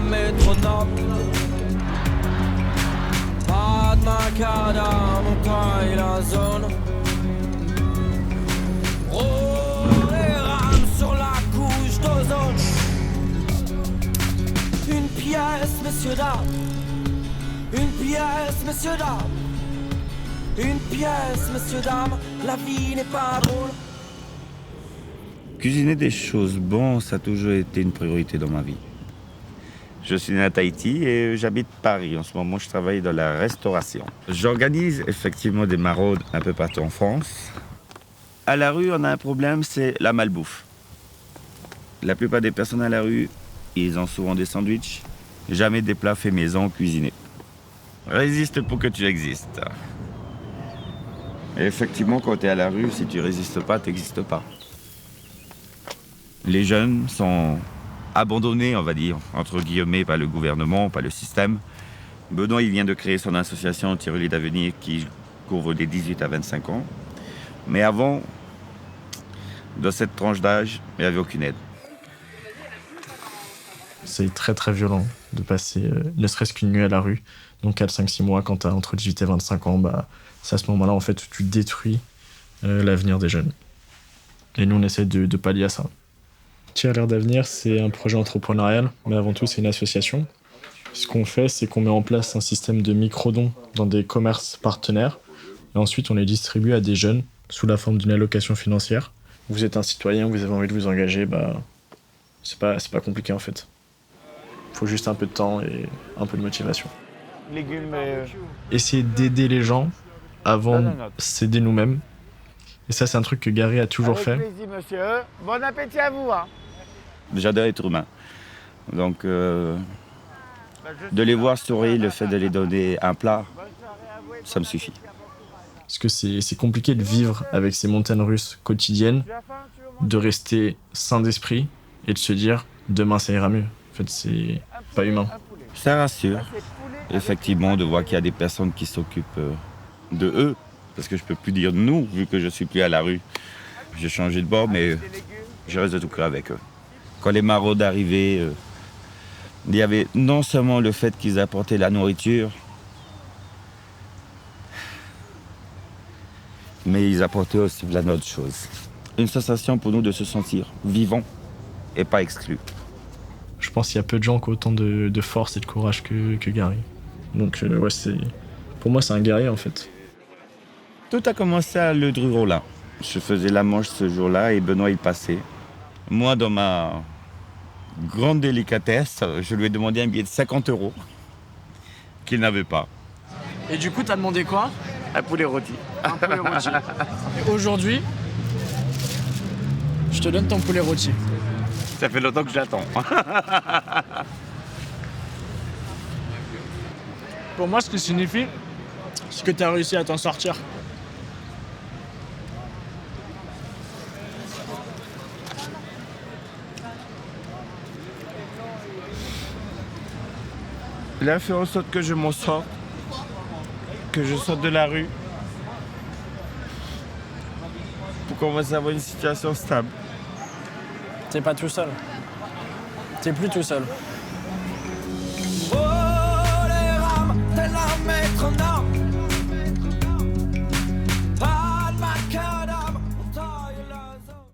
métronome. Pas de macadam quand il a zone. Oh, les rames sur la couche d'ozone. Une pièce, messieurs, dames. Une pièce, messieurs, dames. Une pièce, messieurs, dames. La vie n'est pas drôle. Cuisiner des choses bonnes, ça a toujours été une priorité dans ma vie. Je suis né à Tahiti et j'habite Paris. En ce moment, je travaille dans la restauration. J'organise effectivement des maraudes un peu partout en France. À la rue, on a un problème, c'est la malbouffe. La plupart des personnes à la rue, ils ont souvent des sandwichs, jamais des plats faits maison cuisinés. Résiste pour que tu existes. Et effectivement, quand tu es à la rue, si tu résistes pas, tu n'existes pas. Les jeunes sont abandonnés, on va dire, entre guillemets, par le gouvernement, par le système. Benoît, il vient de créer son association Tiroli d'Avenir qui couvre des 18 à 25 ans. Mais avant, dans cette tranche d'âge, il n'y avait aucune aide. C'est très très violent de passer ne serait-ce qu'une nuit à la rue. Donc 4-5-6 mois, quand tu as entre 18 et 25 ans, c'est à ce moment-là en fait, où tu détruis l'avenir des jeunes. Et nous, on essaie de pallier à ça. Tireur d'avenir, c'est un projet entrepreneurial, mais avant tout, c'est une association. Ce qu'on fait, c'est qu'on met en place un système de micro-dons dans des commerces partenaires. Et ensuite, on les distribue à des jeunes sous la forme d'une allocation financière. Vous êtes un citoyen, vous avez envie de vous engager, c'est pas compliqué en fait. Il faut juste un peu de temps et un peu de motivation. Légumes. Essayer d'aider les gens avant de s'aider nous-mêmes. Et ça, c'est un truc que Gary a toujours fait. Avec plaisir, monsieur. Bon appétit à vous. J'adore être humain. Donc, de les voir sourire, le fait de les donner un plat, ça me suffit. Parce que c'est compliqué de vivre avec ces montagnes russes quotidiennes, de rester sain d'esprit et de se dire demain ça ira mieux. En fait, c'est pas humain. Ça rassure, effectivement, de voir qu'il y a des personnes qui s'occupent de eux. Parce que je peux plus dire nous, vu que je suis plus à la rue. J'ai changé de bord, mais je reste de tout cœur avec eux. Quand les maraudes arrivaient, il y avait non seulement le fait qu'ils apportaient la nourriture, mais ils apportaient aussi plein d'autres choses. Une sensation pour nous de se sentir vivants et pas exclus. Je pense qu'il y a peu de gens qui ont autant de force et de courage que Gary. Donc pour moi, c'est un guerrier en fait. Tout a commencé à Le Drurola. Je faisais la manche ce jour-là et Benoît il passait. Moi, dans ma grande délicatesse, je lui ai demandé un billet de 50 € qu'il n'avait pas. Et du coup, t'as demandé quoi? Un poulet rôti. Un poulet rôti. Et aujourd'hui, je te donne ton poulet rôti. Ça fait longtemps que j'attends. Pour moi, ce que signifie, c'est que t'as réussi à t'en sortir. Il a fait en sorte que je m'en sorte, que je sorte de la rue, pour commencer à avoir une situation stable. T'es pas tout seul. T'es plus tout seul.